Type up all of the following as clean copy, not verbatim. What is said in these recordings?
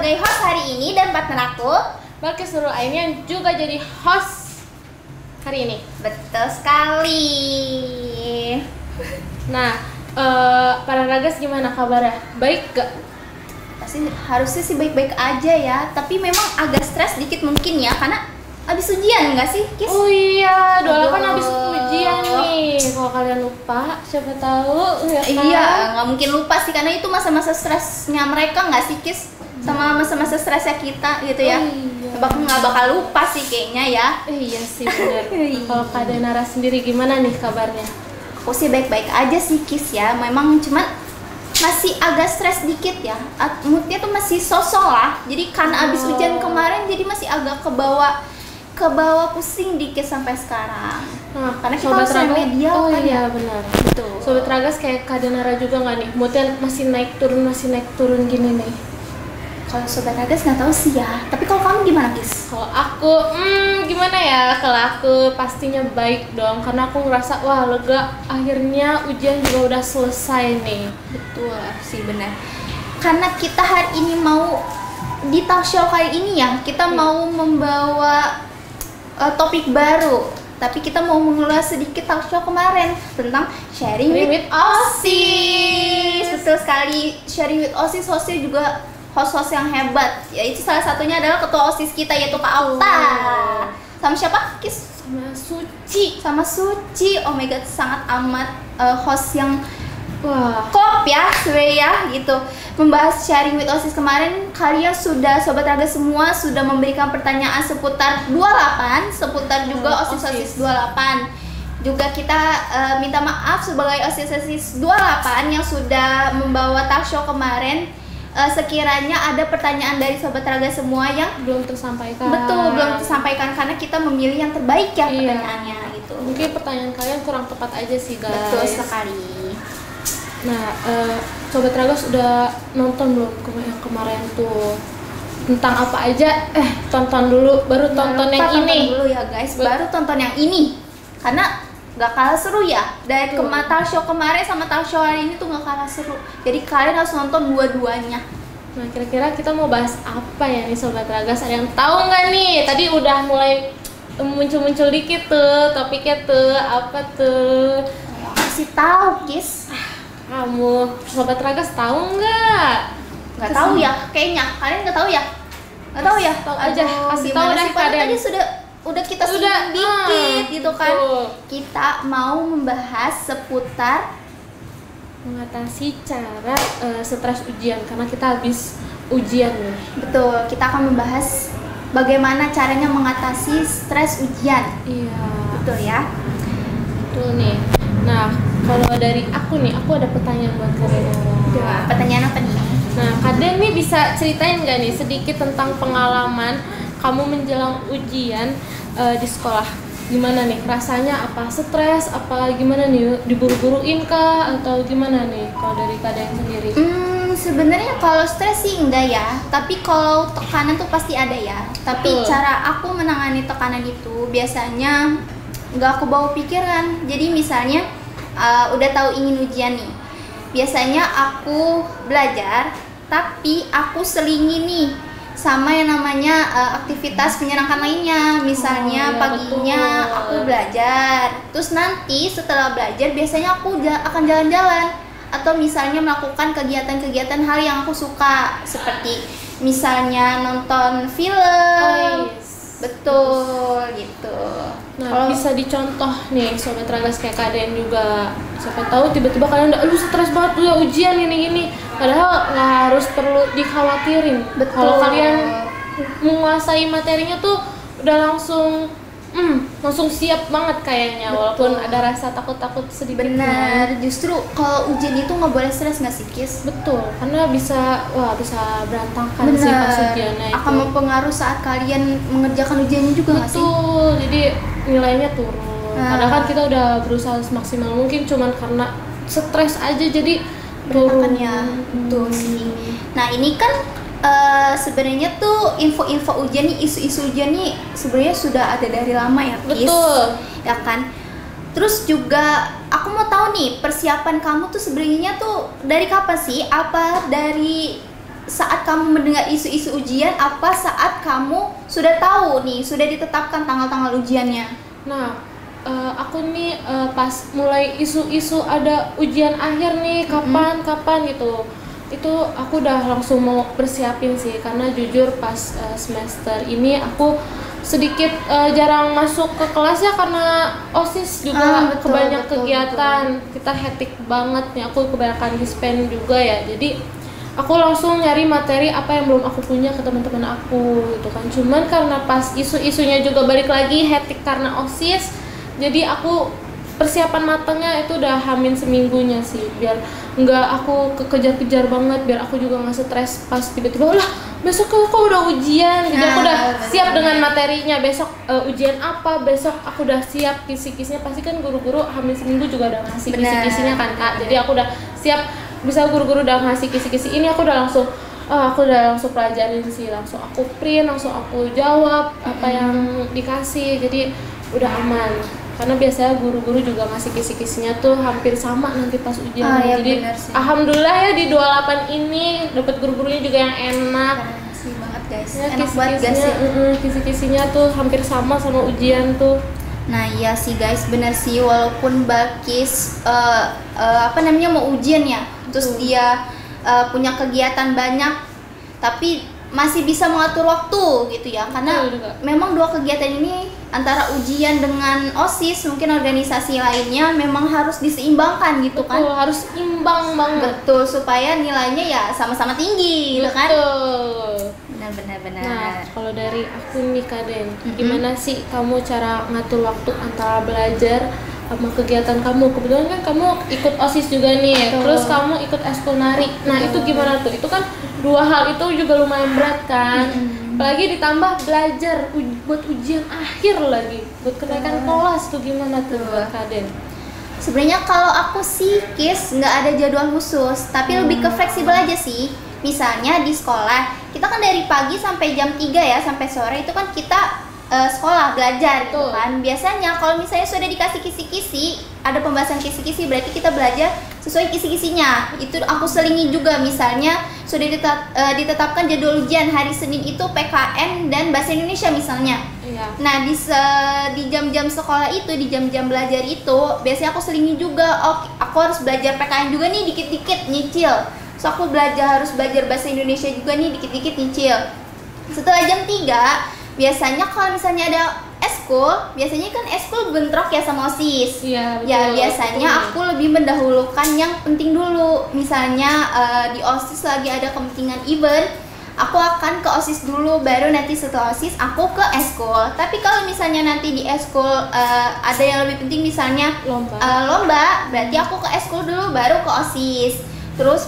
sebagai host hari ini dan partner aku Balkis Nurul Aini yang juga jadi host hari ini. betul sekali. Nah, para Ragas gimana kabarnya? Baik gak? Pasti harusnya sih baik-baik aja ya, tapi memang agak stres dikit mungkin ya karena abis ujian nggak sih, Kis? Oh iya, 28 Aduh. habis ujian nih. Kalau kalian lupa, siapa tahu ya kan? Iya, nggak mungkin lupa sih karena itu masa-masa stresnya mereka nggak sih, Kis? Sama masa-masa stresnya kita gitu ya. Oh, iya. Nggak bakal lupa sih kayaknya ya. Iya sih benar. Kalau Kak Denara sendiri gimana nih kabarnya? Aku sih baik-baik aja sih, Kis ya. Memang cuman masih agak stres dikit ya. Moodnya tuh masih sosok lah. Jadi karena abis ujian kemarin jadi masih agak ke bawah pusing dikit sampai sekarang. Nah, Karena kita Sobat harus Ragas, remedial oh kan iya ya. benar. Betul. Sobat Ragas kayak Kak Denara juga nggak nih? Moodnya masih naik turun gini nih. Kalau Sobat Ragas nggak tahu sih ya. Tapi kalau kamu gimana, Kis? Kalau aku, gimana ya? Kalau aku pastinya baik dong, karena aku ngerasa wah lega. Akhirnya ujian juga udah selesai nih. Betul sih, benar. Karena kita hari ini mau di talk show kali ini ya, kita mau membawa topik baru. Tapi kita mau mengulas sedikit talk show kemarin tentang sharing with OSIS. Betul sekali, sharing with OSIS. Hostnya juga host-host yang hebat. Ya itu salah satunya adalah ketua OSIS kita yaitu Kak Alta. Sama siapa, Kis? Sama Suci. Sama Suci. Oh my god, sangat amat host yang Wah, kop ya sebenarnya gitu. Membahas sharing with OSIS kemarin, kalian sudah Sobat Raga semua sudah memberikan pertanyaan seputar 28, seputar juga OSIS 28. Juga kita minta maaf sebagai OSIS 28 yang sudah membawa talk show kemarin. Sekiranya ada pertanyaan dari Sobat Raga semua yang belum tersampaikan. betul belum tersampaikan karena kita memilih yang terbaik ya Iya. pertanyaannya gitu. Mungkin pertanyaan kalian kurang tepat aja sih guys. Betul sekali. Nah, Sobat Ragas udah nonton belum yang kemarin tuh? Tentang apa aja? Tonton dulu, baru tonton yang Tonton ini. dulu ya guys, baru tonton yang ini karena gak kalah seru ya. Dari talk show kemarin sama talk show hari ini tuh gak kalah seru. Jadi kalian harus nonton dua-duanya. Nah, kira-kira kita mau bahas apa ya nih Sobat Ragas? Ada yang tahu nggak nih? Tadi udah mulai muncul-muncul dikit tuh topiknya tuh, apa tuh? Kasih tahu, Kis. Kamu Sobat Ragas tahu nggak? Gak tahu ya, kayaknya kalian gak tahu ya. Gak tahu ya. Tahu aja, Aduh, kasih gimana tahu deh sih? Padahal kalian. tadi udah kita Udah, singgung dikit gitu kan. betul. Kita mau membahas seputar Mengatasi cara stres ujian karena kita habis ujian nih. betul, kita akan membahas bagaimana caranya mengatasi stres ujian. Iya. Betul ya. Betul nih. Nah, kalau dari aku nih, aku ada pertanyaan buat kalian. Pertanyaan apa nih? Nah, Kak nih bisa ceritain nggak nih sedikit tentang pengalaman kamu menjelang ujian di sekolah? Gimana nih rasanya? Apa stres? Apa gimana nih? Diburu-buruin kah? Atau gimana nih kalau dari Kak sendiri? Sebenarnya kalau stres sih enggak ya, tapi kalau tekanan tuh pasti ada ya. Tapi Betul. cara aku menangani tekanan itu biasanya nggak aku bawa pikiran. Jadi misalnya udah tahu ingin ujian nih, biasanya aku belajar, tapi aku selingi nih sama yang namanya aktivitas menyenangkan lainnya. Misalnya iya, paginya betul. aku belajar, terus nanti setelah belajar biasanya aku akan jalan-jalan atau misalnya melakukan kegiatan-kegiatan hal yang aku suka seperti misalnya nonton film. Betul gitu. Nah, Kalau bisa dicontoh nih Sobat Ragas kayak Kak juga. Siapa tahu tiba-tiba kalian udah aduh stres banget udah ujian gini-gini. Padahal nggak harus perlu dikhawatirin. Betul. Kalau kalian menguasai materinya tuh udah langsung siap banget kayaknya. Betul. Walaupun ada rasa takut-takut sedikit. benar, justru kalau ujian itu nggak boleh stres nggak sih, Kis? Betul, karena bisa berantakan sih pas ujiannya itu. Akan mempengaruhi saat kalian mengerjakan ujiannya juga nggak sih? Betul, jadi nilainya turun. Nah. Padahal kan kita udah berusaha semaksimal mungkin, cuman karena stres aja jadi Berantakan turun. ya, betul sih. Nah ini kan sebenarnya tuh info-info ujian nih, isu-isu ujian nih sebenarnya sudah ada dari lama ya, Kis? Betul. Ya kan? Terus juga aku mau tahu nih persiapan kamu tuh sebenarnya tuh dari kapan sih? Apa dari saat kamu mendengar isu-isu ujian, apa saat kamu sudah tahu nih, sudah ditetapkan tanggal-tanggal ujiannya? Nah, aku nih pas mulai isu-isu ada ujian akhir nih, kapan gitu, itu aku udah langsung mau persiapin sih, karena jujur pas semester ini aku sedikit jarang masuk ke kelas ya, karena OSIS juga banyak kegiatan, kita hektik banget nih, aku kebanyakan dispen juga ya, jadi aku langsung nyari materi apa yang belum aku punya ke teman-teman aku gitu kan. Cuman karena pas isu-isunya juga balik lagi hektik karena OSIS, jadi aku persiapan matangnya itu udah hamin seminggunya sih, biar nggak aku kekejar-kejar banget, biar aku juga nggak stres pas tiba-tiba lah besok kok udah ujian, jadi aku udah siap dengan materinya, besok ujian apa, besok aku udah siap kisi-kisinya, pasti kan guru-guru hamin seminggu juga udah ngasih kisi-kisinya kan Kak, jadi aku udah siap. Bisa guru-guru udah ngasih kisi-kisi ini, aku udah langsung pelajarin sih, langsung aku print, langsung aku jawab apa yang dikasih, jadi udah aman. Karena biasanya guru-guru juga ngasih kisi-kisinya tuh hampir sama nanti pas ujian. Ya, jadi alhamdulillah ya di 28 ini dapat guru-gurunya juga yang enak. Keren banget guys. Ya, enak banget guys. Kisi-kisinya tuh hampir sama ujian tuh. Nah iya sih guys, bener sih, walaupun Balkis mau ujian ya, terus dia punya kegiatan banyak, tapi masih bisa mengatur waktu gitu ya, karena memang dua kegiatan ini antara ujian dengan OSIS, mungkin organisasi lainnya memang harus diseimbangkan gitu. Betul, kan harus imbang banget. Betul, supaya nilainya ya sama-sama tinggi gitu kan. Benar. Nah, kalau dari aku nih Kak Den, gimana sih kamu cara ngatur waktu antara belajar sama kegiatan kamu? Kebetulan kan kamu ikut OSIS juga nih, terus kamu ikut eskul nari. Nah, itu gimana tuh? Itu kan dua hal itu juga lumayan berat kan. Apalagi ditambah belajar buat ujian akhir lagi, buat kenaikan kelas tuh gimana tuh buat Kak Den? Sebenarnya kalau aku sih Kis nggak ada jadwal khusus, tapi lebih ke fleksibel aja sih. Misalnya di sekolah, kita kan dari pagi sampai jam 3 ya, sampai sore itu kan kita sekolah, belajar gitu kan. Biasanya kalau misalnya sudah dikasih kisi-kisi, ada pembahasan kisi-kisi, berarti kita belajar sesuai kisi-kisinya. Itu aku selingi juga, misalnya sudah ditetapkan jadwal ujian hari Senin itu PKN dan Bahasa Indonesia misalnya. Iya. Nah di jam-jam sekolah itu, di jam-jam belajar itu, biasanya aku selingi juga, aku harus belajar PKN juga nih, dikit-dikit nyicil. So aku harus belajar Bahasa Indonesia juga nih, dikit-dikit nyicil. Setelah jam 3, biasanya kalau misalnya ada eskul, biasanya kan eskul bentrok ya sama OSIS. Iya, betul. Ya biasanya aku lebih mendahulukan yang penting dulu. Misalnya di OSIS lagi ada kepentingan event, aku akan ke OSIS dulu, baru nanti setelah OSIS aku ke eskul. Tapi kalau misalnya nanti di eskul ada yang lebih penting, misalnya lomba, berarti aku ke eskul dulu baru ke OSIS. Terus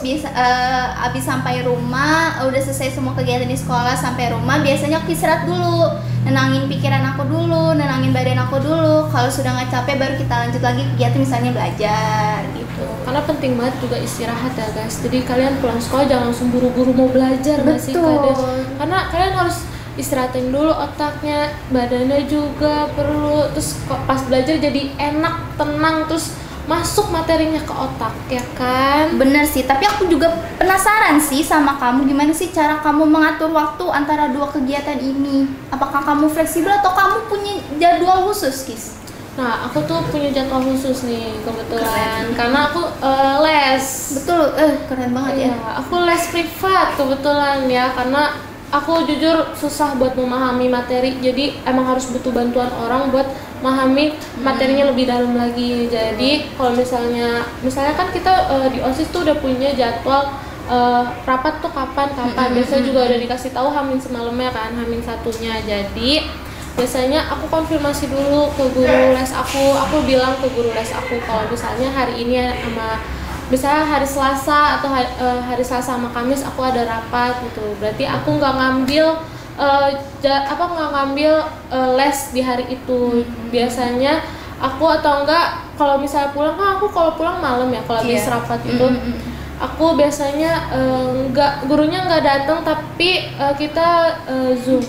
abis sampai rumah, udah selesai semua kegiatan di sekolah, sampai rumah biasanya aku istirahat dulu, nenangin pikiran aku dulu, nenangin badan aku dulu. Kalau sudah nggak capek baru kita lanjut lagi kegiatan, misalnya belajar gitu. Karena penting banget juga istirahat ya guys. Jadi kalian pulang sekolah jangan langsung buru-buru mau belajar. Betul. Karena kalian harus istirahatin dulu otaknya, badannya juga perlu. Terus pas belajar jadi enak, tenang, terus masuk materinya ke otak, ya kan? Bener sih, tapi aku juga penasaran sih sama kamu, gimana sih cara kamu mengatur waktu antara dua kegiatan ini? Apakah kamu fleksibel atau kamu punya jadwal khusus, Kis? Nah, aku tuh punya jadwal khusus nih kebetulan, karena aku les. Betul, keren banget ya. Aku les privat kebetulan ya, karena aku jujur susah buat memahami materi, jadi emang harus butuh bantuan orang buat memahami materinya lebih dalam lagi. Jadi kalau misalnya kan kita di OSIS tuh udah punya jadwal rapat tuh kapan, biasanya juga udah dikasih tahu hamin semalamnya kan, hamin satunya. Jadi biasanya aku konfirmasi dulu ke guru les aku bilang ke guru les aku kalau misalnya hari ini misalnya hari Selasa atau hari Selasa sama Kamis aku ada rapat gitu, berarti aku nggak ngambil les di hari itu. Biasanya aku atau enggak kalau misalnya pulang, aku kalau pulang malam ya kalau habis rapat itu. Aku biasanya gurunya nggak datang, tapi kita zoom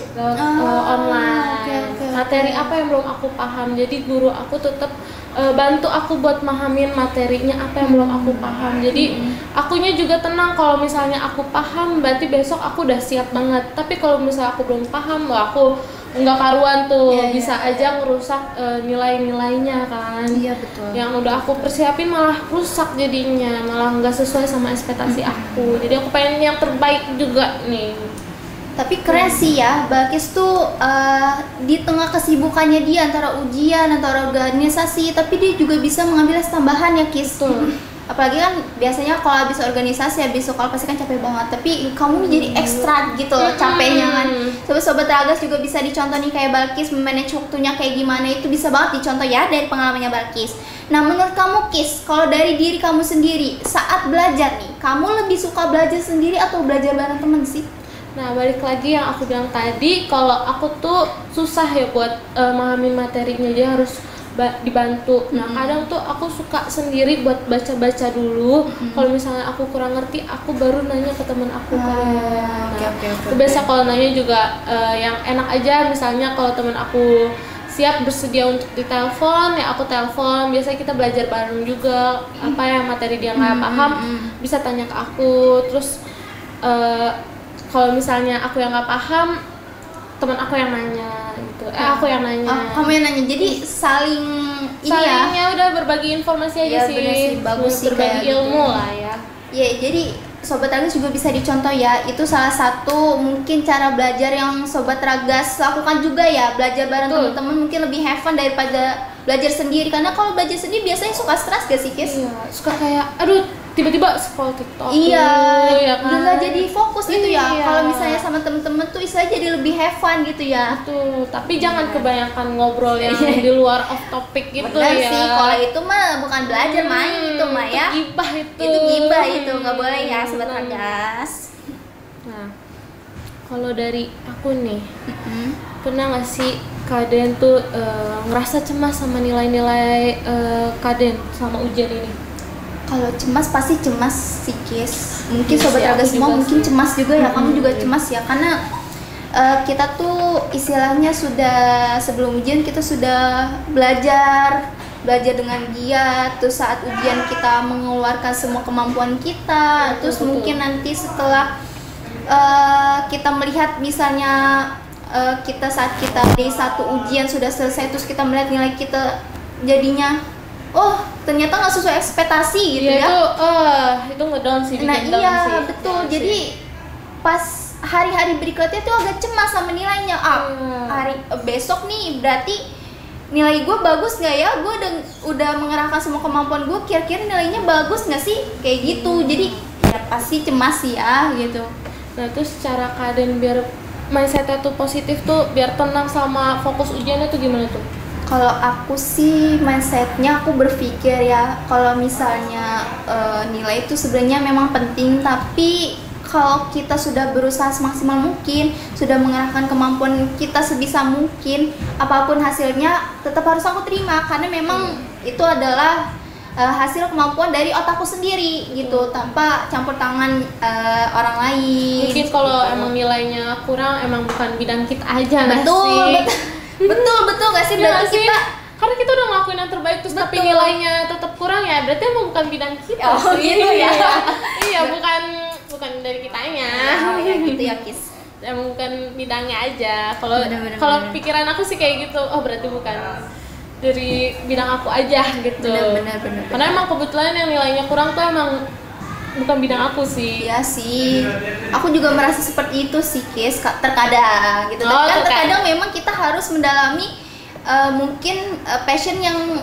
online. Oke. Materi apa yang belum aku paham, jadi guru aku tetap bantu aku buat mahamin materinya apa yang belum aku paham. Jadi akunya juga tenang kalau misalnya aku paham, berarti besok aku udah siap banget. Tapi kalau misalnya aku belum paham, wah aku nggak karuan tuh, bisa aja ngerusak nilai-nilainya kan. Iya betul. Yang udah aku persiapin malah rusak jadinya, malah nggak sesuai sama ekspektasi aku. Jadi aku pengen yang terbaik juga nih. Tapi keren sih ya, Balkis tuh di tengah kesibukannya dia antara ujian, antara organisasi, tapi dia juga bisa mengambil les tambahan ya Kis. Apalagi kan biasanya kalau habis organisasi, habis sekolah pasti kan capek banget, tapi kamu jadi ekstra gitu loh capeknya kan. Sobat Ragas juga bisa dicontoh nih kayak Balkis memanage waktunya kayak gimana, itu bisa banget dicontoh ya dari pengalamannya Balkis. Nah menurut kamu Kis, kalau dari diri kamu sendiri saat belajar nih, kamu lebih suka belajar sendiri atau belajar bareng temen sih? Nah balik lagi yang aku bilang tadi, kalau aku tuh susah ya buat memahami materinya, dia harus dibantu. Nah kadang tuh aku suka sendiri buat baca-baca dulu. Kalau misalnya aku kurang ngerti, aku baru nanya ke teman aku. Biasa kalau nanya juga yang enak aja, misalnya kalau teman aku siap bersedia untuk ditelepon, ya aku telepon. Biasanya kita belajar bareng juga, apa yang materi dia nggak paham bisa tanya ke aku. Terus kalau misalnya aku yang nggak paham, teman aku yang nanya gitu. Aku yang nanya. Kamu yang nanya. Jadi saling salingnya udah berbagi informasi aja ya, sih. Bagus sih berbagi kayak ilmu gitu. lah ya. Ya, jadi Sobat Ragas juga bisa dicontoh ya. Itu salah satu mungkin cara belajar yang Sobat Ragas lakukan juga ya. Belajar bareng teman-teman mungkin lebih have fun daripada belajar sendiri. Karena kalau belajar sendiri biasanya suka stres gak sih, Kis? Iya, suka kayak aduh tiba-tiba scroll TikTok. Iya, ya kan? udah nggak jadi fokus gitu ya. Iya. Kalau misalnya sama temen-temen tuh istilahnya jadi lebih have fun gitu ya. Tuh, tapi jangan kebanyakan ngobrol yang di luar off topic gitu. Bener ya. sih, kalau itu mah bukan belajar, main itu mah ya. Itu gibah itu. Itu gibah itu, nggak boleh ya Sobat Ragas. Nah, kalau dari aku nih, pernah nggak sih Kaden tuh ngerasa cemas sama nilai-nilai Kaden sama ujian ini? Kalau cemas pasti cemas sih, Kis. Mungkin Sobat Iya, Ragas aku semua juga mungkin sih. cemas juga ya. Kamu juga cemas ya, karena kita tuh istilahnya sudah sebelum ujian kita sudah belajar dengan giat. Terus saat ujian kita mengeluarkan semua kemampuan kita. Terus mungkin nanti setelah kita melihat misalnya kita saat kita day 1 ujian sudah selesai, terus kita melihat nilai kita jadinya ternyata nggak sesuai ekspektasi gitu ya. Itu ngedown sih. Nah bikin down iya sih. betul. Iya Jadi sih. pas hari-hari berikutnya tuh agak cemas sama nilainya. Besok nih berarti nilai gue bagus nggak ya? Gue udah mengerahkan semua kemampuan gue. Kira-kira nilainya bagus nggak sih? Kayak gitu. Jadi ya pasti cemas sih ya gitu. Nah terus cara Kaden biar mindsetnya tuh positif tuh, biar tenang sama fokus ujiannya tuh gimana tuh? Kalau aku sih mindsetnya aku berpikir ya, kalau misalnya nilai itu sebenarnya memang penting, tapi kalau kita sudah berusaha semaksimal mungkin, sudah mengerahkan kemampuan kita sebisa mungkin, apapun hasilnya tetap harus aku terima, karena memang itu adalah hasil kemampuan dari otakku sendiri gitu, tanpa campur tangan orang lain. Mungkin kalau gitu. emang nilainya kurang, emang bukan bidang kita aja nggak betul, sih? betul gak sih? Iya Berarti nggak sih? kita Karena kita udah ngelakuin yang terbaik terus tapi nilainya tetap kurang, ya berarti emang bukan bidang kita sih. gitu ya. Iya, bukan dari kitanya. ya gitu ya, Kis. Emang bukan bidangnya aja. Kalau Bener. pikiran aku sih kayak gitu. Berarti bukan dari bidang aku aja gitu. Bener. Karena emang kebetulan yang nilainya kurang tuh emang bukan bidang aku sih. Iya sih, aku juga merasa seperti itu sih, Kis. Terkadang gitu. Terkadang memang kita harus mendalami mungkin passion yang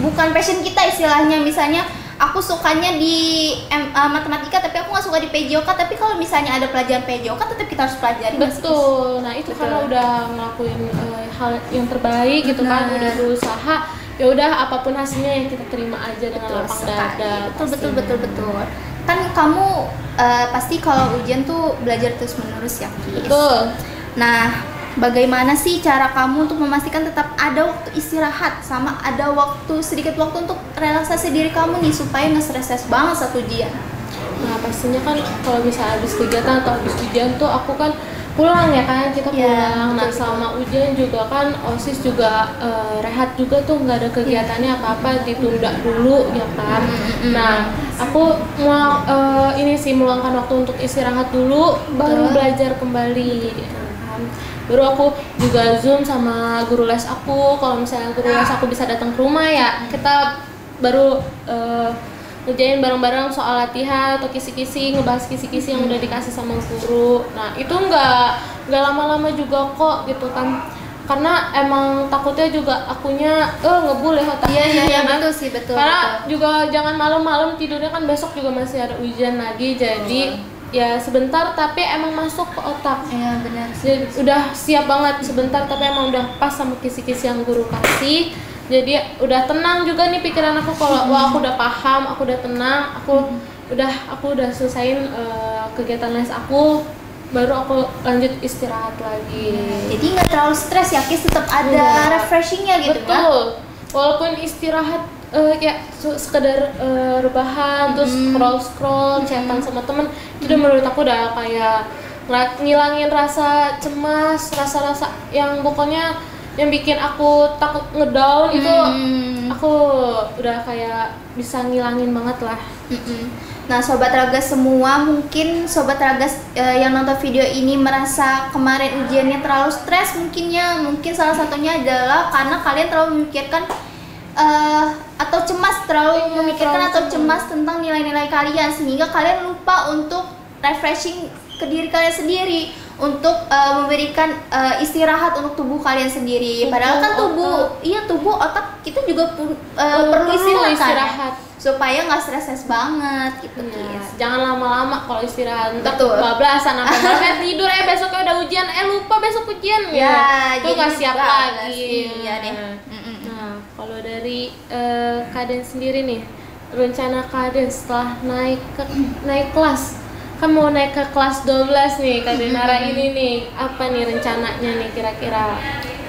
bukan passion kita istilahnya. Misalnya aku sukanya di matematika tapi aku nggak suka di PJOK, tapi kalau misalnya ada pelajaran PJOK tetap kita harus pelajari. Betul. Nah itu karena udah ngelakuin hal yang terbaik gitu kan, udah berusaha, ya udah apapun hasilnya yang kita terima aja dengan lapang dada. Betul. Kan kamu pasti kalau ujian tuh belajar terus menerus ya, Kis. Betul. Nah, bagaimana sih cara kamu untuk memastikan tetap ada waktu istirahat sama ada sedikit waktu untuk relaksasi diri kamu nih supaya nggak stres banget saat ujian? Nah pastinya kan kalau misalnya habis kegiatan atau habis ujian tuh aku kan pulang ya kan, kita pulang. Nah selama ujian juga kan OSIS juga rehat juga tuh, nggak ada kegiatannya apa-apa, ditunda dulu ya kan. Nah aku mau ini sih meluangkan waktu untuk istirahat dulu, baru belajar kembali ya kan. Baru aku juga Zoom sama guru les aku, kalau misalnya guru les aku bisa datang ke rumah ya kita baru ngerjain bareng-bareng soal latihan atau kisi-kisi, ngebahas kisi-kisi yang udah dikasih sama guru. Nah itu nggak lama-lama juga kok gitu kan, karena emang takutnya juga akunya ngebul ya otaknya. Iya betul sih, betul. Karena juga jangan malam-malam tidurnya kan, besok juga masih ada ujian lagi, jadi ya sebentar tapi emang masuk ke otak. Iya benar. Jadi udah siap banget sebentar tapi emang udah pas sama kisi-kisi yang guru kasih. Jadi udah tenang juga nih pikiran aku kalau wah aku udah paham, aku udah tenang, aku udah selesaiin kegiatan les aku, baru aku lanjut istirahat lagi. Jadi nggak terlalu stres ya, Kis, tetap ada refreshingnya gitu. Betul. Walaupun istirahat ya sekedar rebahan, terus scroll chatan sama temen, itu udah menurut aku udah kayak ngilangin rasa cemas, rasa-rasa yang pokoknya yang bikin aku takut ngedown itu aku udah kayak bisa ngilangin banget lah. Nah Sobat Raga semua, mungkin Sobat Raga yang nonton video ini merasa kemarin ujiannya terlalu stres mungkin salah satunya adalah karena kalian terlalu memikirkan atau terlalu memikirkan atau cemas tentang nilai-nilai kalian, sehingga kalian lupa untuk refreshing ke diri kalian sendiri, untuk memberikan istirahat untuk tubuh kalian sendiri. Padahal kan tubuh otak kita juga perlu istirahat supaya nggak stres banget gitu. Jangan lama-lama kalau istirahat, ntar bablasan sampai tidur besoknya udah ujian, lupa besok ujian ya, itu nggak siap lagi. Iya deh. Nah kalau dari Kaden sendiri nih, rencana Kaden setelah naik kelas, kan mau naik ke kelas 12 nih Kak Denara ini nih, apa nih rencananya nih kira-kira?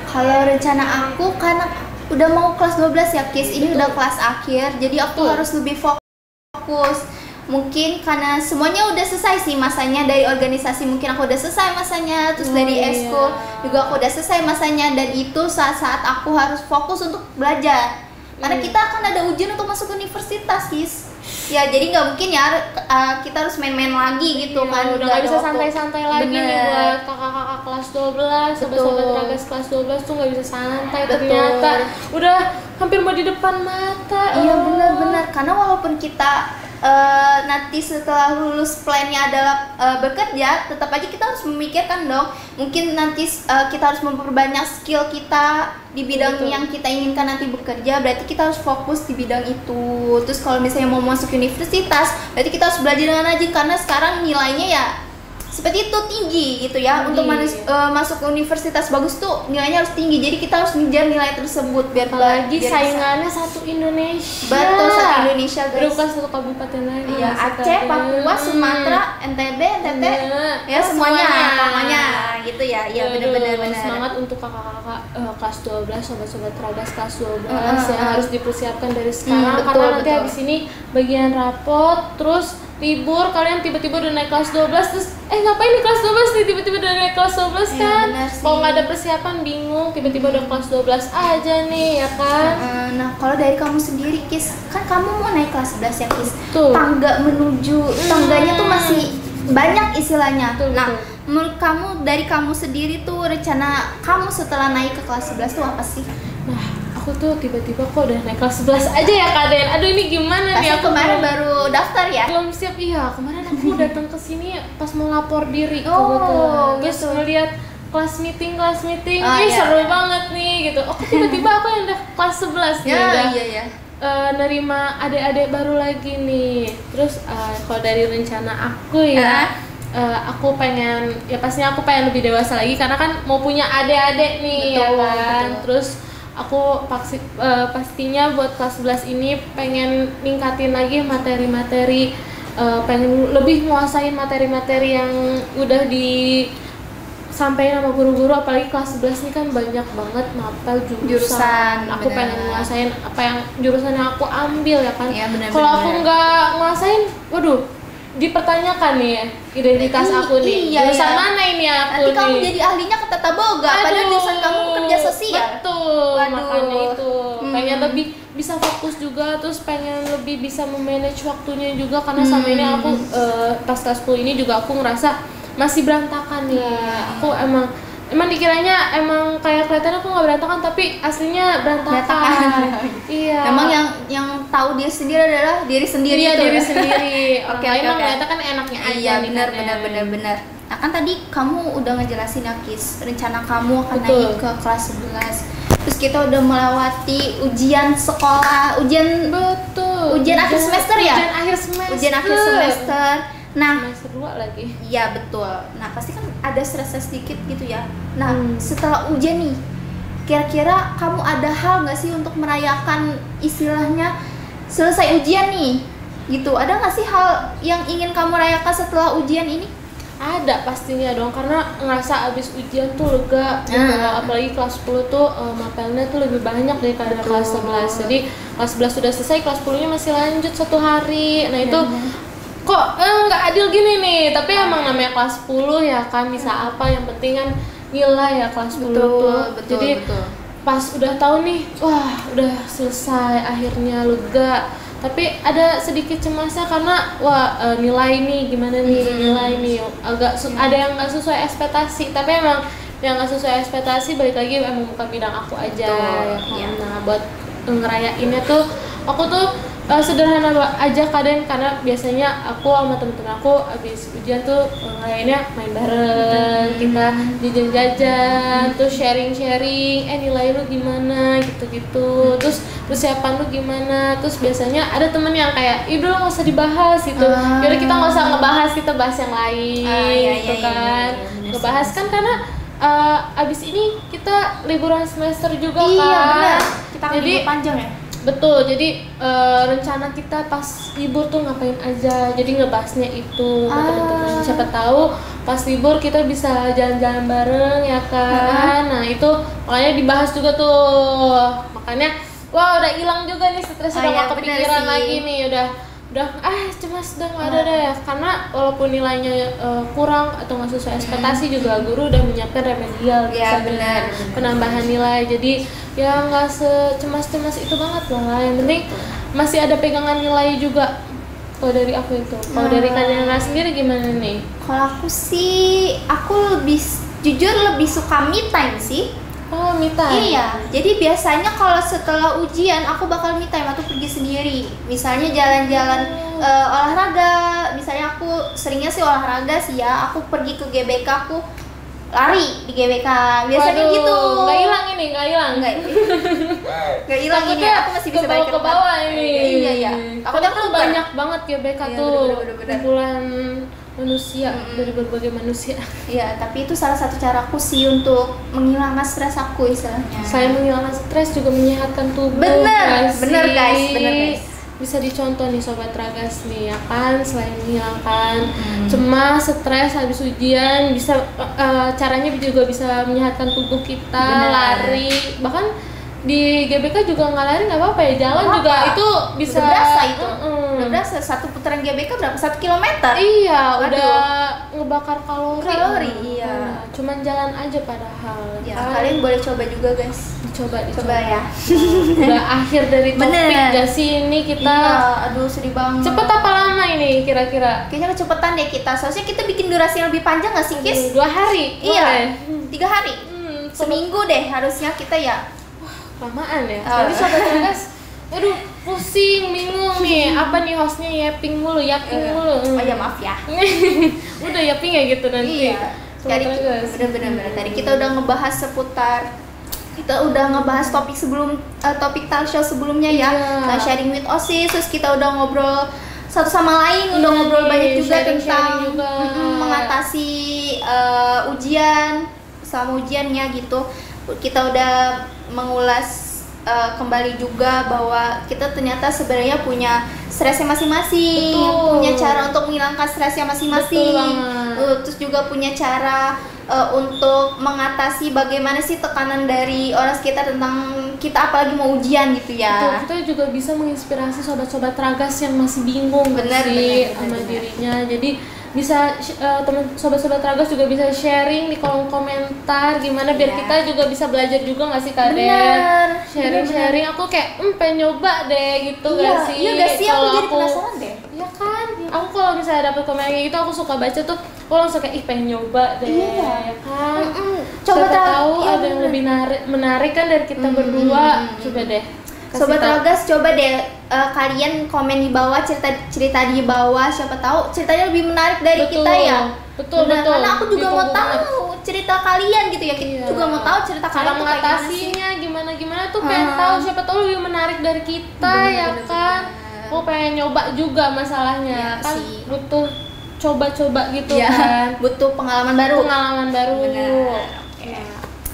Kalau rencana aku karena udah mau kelas 12 ya Kis, ini udah kelas akhir, jadi aku harus lebih fokus. Mungkin karena semuanya udah selesai sih masanya, dari organisasi mungkin aku udah selesai masanya, terus dari eskul juga aku udah selesai masanya, dan itu saat-saat aku harus fokus untuk belajar. Karena kita akan ada ujian untuk masuk universitas, Kis. Ya jadi nggak mungkin ya kita harus main-main lagi gitu kan. Udah nggak bisa santai-santai lagi nih buat kakak-kakak kelas 12, sobat-sobat Ragas kelas 12 tuh nggak bisa santai. Ternyata udah hampir mau di depan mata. Iya benar-benar, karena walaupun kita nanti setelah lulus plannya adalah bekerja, tetap aja kita harus memikirkan dong, mungkin nanti kita harus memperbanyak skill kita di bidang yang kita inginkan nanti bekerja, berarti kita harus fokus di bidang itu. Terus kalau misalnya mau masuk universitas, berarti kita harus belajar dengan rajin, karena sekarang nilainya ya seperti itu tinggi gitu ya. Untuk masuk ke universitas bagus tuh nilainya harus tinggi, jadi kita harus ngejar nilai tersebut biar apalagi saingannya satu Indonesia. Betul, satu Indonesia guys, bukan satu kabupaten lagi ya. Aceh, Papua, Sumatera, NTB, NTT ya semuanya gitu ya. Iya benar-benar. Semangat untuk kakak-kakak kelas 12, sobat-sobat Ragas kelas 12 ya, harus dipersiapkan dari sekarang, karena nanti habis ini bagian rapot, terus libur, kalian tiba-tiba udah naik kelas 12, terus ngapain nih kelas 12 nih, tiba-tiba udah naik kelas 12 kan. Kalau nggak ada persiapan bingung, tiba-tiba udah kelas 12 aja nih ya kan. Nah kalau dari kamu sendiri Kis, kan kamu mau naik kelas 11 ya Kis, tangga menuju tangganya tuh masih banyak istilahnya. Nah menurut kamu, dari kamu sendiri tuh rencana kamu setelah naik ke kelas 11 tuh apa sih? Nah aku tuh tiba-tiba kok udah naik kelas 11 aja ya Kak Den. Aduh ini gimana nih, aku kemarin baru daftar ya? Belum siap. Iya, kemarin aku datang ke sini pas mau lapor diri kebetulan. Terus ngeliat kelas meeting, seru banget nih gitu. Tiba-tiba aku yang udah kelas 11 nih. Iya. Nerima adik-adik baru lagi nih. Terus kalau dari rencana aku ya, aku pengen, ya pastinya aku pengen lebih dewasa lagi karena kan mau punya adik-adik nih. Betul, ya kan. Betul. Terus aku pastinya buat kelas 11 ini pengen ningkatin lagi materi-materi, pengen lebih nguasain materi-materi yang udah disampaikan sama guru-guru, apalagi kelas 11 ini kan banyak banget mapel jurusan. Aku pengen nguasain apa yang jurusan yang aku ambil ya kan. Kalau aku nggak nguasain, waduh dipertanyakan nih ya identitas aku nih. Iya, Jurusan iya. mana ini aku Nanti nih? kamu jadi ahlinya ke tata boga, padahal jurusan kamu kerja sosial. Betul, Waduh. makanya itu pengen Hmm. lebih bisa fokus juga, terus pengen lebih bisa memanage waktunya juga karena sama ini aku pas kelas 10 ini juga aku ngerasa masih berantakan ya. Aku emang dikiranya emang kayak kelihatannya aku nggak berantakan tapi aslinya berantakan. Iya. Memang yang tahu dia sendiri adalah diri sendiri. Iya, itu diri ya? sendiri. Orang Oke, lain oke, mah oke. ngeliatnya kan enaknya aja Iya, nih benar kan, benar ya. benar benar. Nah, kan tadi kamu udah ngejelasin ya, Kis, rencana kamu akan Betul. naik ke kelas 11. Terus kita udah melewati ujian sekolah, Betul. Ujian akhir semester ya? Ujian akhir semester. ujian akhir semester. Nah, Semester 2 lagi. iya betul. Nah, pasti kan ada stresnya sedikit gitu ya. Nah, Hmm. setelah ujian nih, kira-kira kamu ada hal nggak sih untuk merayakan istilahnya selesai ujian nih? Gitu. Ada nggak sih hal yang ingin kamu rayakan setelah ujian ini? Ada pastinya dong, karena ngerasa abis ujian tuh lega gitu. Apalagi kelas 10 tuh mapelnya tuh lebih banyak daripada Betul. kelas 11. Jadi kelas 11 sudah selesai, kelas 10 nya masih lanjut 1 hari. Nah itu kok nggak adil gini nih, tapi emang namanya kelas 10 ya kan, bisa apa, yang penting kan nilai ya kelas 10 tuh. Jadi pas udah tahu nih, wah udah selesai akhirnya lega, tapi ada sedikit cemasnya karena wah nilai nih gimana nih, nilai nih agak ada yang nggak sesuai ekspektasi, tapi emang yang nggak sesuai ekspektasi balik lagi emang bukan bidang aku aja ya kan. Iya. Nah buat ngerayainnya tuh aku tuh sederhana aja kadang, karena biasanya aku sama temen-temen aku abis ujian tuh ngerayainnya main bareng, kita jajan-jajan, terus sharing-sharing, nilai lu gimana gitu-gitu, terus persiapan lu gimana, terus biasanya ada temen yang kayak ih udah nggak usah dibahas gitu, yaudah kita nggak usah ngebahas, kita bahas yang lain gitu kan. Ngebahas kan karena abis ini kita liburan semester juga Iya, kan. benar. Kita akan Jadi libur panjang ya. betul, jadi rencana kita pas libur tuh ngapain aja, jadi ngebahasnya itu ke teman-teman. Siapa tahu pas libur kita bisa jalan-jalan bareng ya kan. Nah itu makanya dibahas juga tuh, makanya wah udah hilang juga nih stres, udah iya, gak bener kepikiran sih. lagi nih, udah cemas udah nggak ada deh ya, karena walaupun nilainya kurang atau nggak sesuai ekspektasi juga guru udah menyiapkan remedial Iya, misalnya benar. penambahan nilai, jadi ya nggak secemas itu banget lah. Yang penting masih ada pegangan nilai juga kalau dari aku itu. Kalau dari kalian sendiri gimana nih? Kalau aku sih, aku jujur lebih suka me time sih. Oh, me time. Iya, jadi biasanya kalau setelah ujian aku bakal me time atau pergi sendiri. Misalnya jalan-jalan olahraga. Misalnya aku seringnya sih olahraga sih ya. Aku pergi ke GBK, aku lari di GBK. Biasanya Waduh, gitu. nggak hilang ini, nggak hilang. Nggak hilang ini. Takutnya Aku masih bisa balik ke bawah ini. Iya, iya. Takutnya kan banyak banget GBK Iya, tuh, bener-bener. kumpulan manusia dari berbagai manusia. Iya, tapi itu salah satu caraku sih untuk menghilangkan stres aku istilahnya. Selain menghilangkan stres juga menyehatkan tubuh. Bener, nggak bener sih? guys, bener guys. Bisa dicontoh nih Sobat Ragas nih ya kan, selain menghilangkan cemas, stres habis ujian, bisa caranya juga bisa menyehatkan tubuh kita. Bener. Lari, bahkan di GBK juga nggak lari nggak apa-apa ya, jalan Nggak juga apa-apa. itu bisa. Udah berasa itu. Mm-mm. Udah berasa satu putaran GBK berapa? 1 kilometer. Iya, Waduh. udah ngebakar kalori. Iya. Cuman jalan aja padahal. Ya, kan? kalian boleh coba juga guys. Dicoba. Coba ya. Udah akhir dari topik Bener. gak sih ini kita? Iya, aduh sedih banget. Cepet apa lama ini kira-kira? Kayaknya kecepetan deh kita. Soalnya kita bikin durasi yang lebih panjang nggak sih, Kis? 2 hari? Iya. 3 hari. Seminggu. Seminggu deh harusnya kita ya. Lamaan ya? Oh. Nanti Sobat Ragas, aduh pusing, bingung nih. Apa nih hostnya yaping mulu. Oh ya maaf ya. Udah yaping ya gitu nanti. Iya. Sobat Jadi Ragas. bener-bener tadi kita udah ngebahas seputar, kita udah ngebahas topik topik talk show sebelumnya ya. Iya. Nah, sharing with OSIS, terus kita udah ngobrol satu sama lain, udah Iya ngobrol nih, banyak juga sharing-sharing tentang juga. mengatasi ujian, selama ujiannya gitu. Kita udah mengulas kembali juga bahwa kita ternyata sebenarnya punya stresnya masing-masing, Betul. punya cara untuk menghilangkan stresnya masing-masing. Betul banget. Terus juga punya cara untuk mengatasi bagaimana sih tekanan dari orang sekitar tentang kita apalagi mau ujian gitu Betul, ya. kita juga bisa menginspirasi sobat-sobat Tragas yang masih bingung Bener, sih bener, sama bener. dirinya. Jadi bisa teman sobat-sobat Tragas juga bisa sharing di kolom komentar gimana biar Iya. kita juga bisa belajar juga nggak sih Kak Den? Bener, Sharing-sharing aku kayak pengen nyoba deh gitu Iya, gak sih? iya gak sih, aku Kalau jadi penasaran deh. Iya kan, aku kalau misalnya dapet komen kayak gitu aku suka baca tuh, aku langsung kayak ih pengen nyoba deh, Iya. ya kan? Coba Siapa tahu iya, ada yang bener. lebih menarik kan dari kita berdua, coba deh. kasih Sobat tahu. Tragas, coba deh kalian komen di bawah, cerita di bawah, siapa tahu ceritanya lebih menarik dari Betul, kita ya. betul, Benar, betul. karena aku juga mau Ditunggu banget. tahu cerita kalian gitu ya. Kita Iya. juga mau tahu cerita Cara kalian tuh kayak gimana sih. mengatasinya gimana tuh pengen tahu, siapa tahu lebih menarik dari kita ya Bener, kan. bener. Aku pengen nyoba juga masalahnya Iya kan sih. butuh coba-coba gitu Iya, kan. butuh pengalaman baru. Pengalaman baru. Benar, oke. Ya,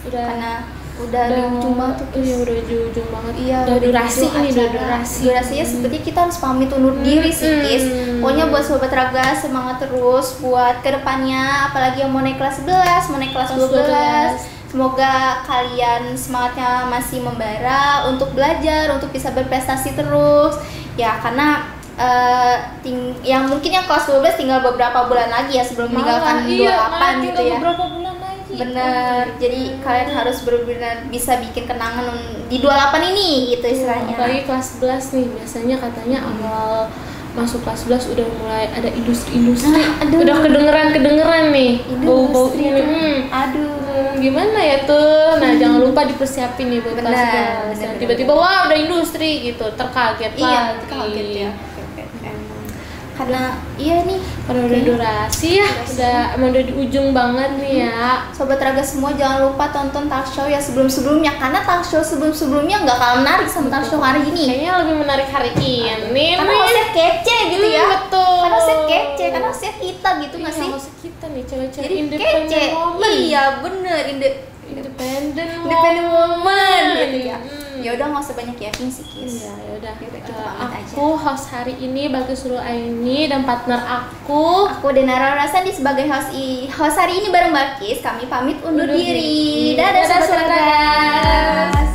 udah Karena udah di ujung banget tuh. Iya udah di ujung banget. Iya, udah di durasi ujung ini udah acara. durasi. Durasinya sepertinya kita harus pamit undur diri sih, Kis. Pokoknya buat Sobat Tragas semangat terus buat kedepannya, apalagi yang mau naik kelas 11, mau naik kelas Kelas 12. Semoga kalian semangatnya masih membara untuk belajar, untuk bisa berprestasi terus. Ya, karena yang mungkin yang kelas 12 tinggal beberapa bulan lagi ya sebelum meninggalkan 28 gitu ya. Beberapa bulan lagi. Bener, jadi kalian harus benar-benar bisa bikin kenangan di 28 ini gitu istilahnya. Apalagi kelas 11 nih, biasanya katanya awal masuk kelas 11 udah mulai ada industri-industri. Aduh. Udah kedengeran nih bau-bau Industri ini. tuh. Aduh. Gimana ya tuh? Nah, jangan lupa dipersiapin nih buat kelas Bener, 11. bener, Tiba-tiba wah udah industri gitu, terkaget Iya, lagi. kaget ya. Karena iya nih, Karena udah durasi ya, emang udah di ujung banget nih ya. Sobat Tragas semua jangan lupa tonton talk show ya sebelum-sebelumnya, karena talk show sebelum-sebelumnya nggak kalah menarik sama talk show hari ini. Kayaknya lebih menarik hari ini Karena nih. hostnya kece gitu ya. Betul. Karena hostnya kece, karena hostnya kita gitu nggak Iya, sih? hostnya kita nih cewek-cewek Jadi independen kece. woman. Iya bener, Independent independent woman gitu ya. Hmm. Ya udah nggak usah banyak yakin sih, Kis. Iya, yaudah. Yaudah, kita pamit aja. Aku host hari ini Bagus Rul Aini dan partner aku. Aku Denara Rasandi sebagai host hari ini bareng Mbak Kis. Kami pamit undur Undur diri. diri. Dadah Dadah, Sobat Sobat Tragas.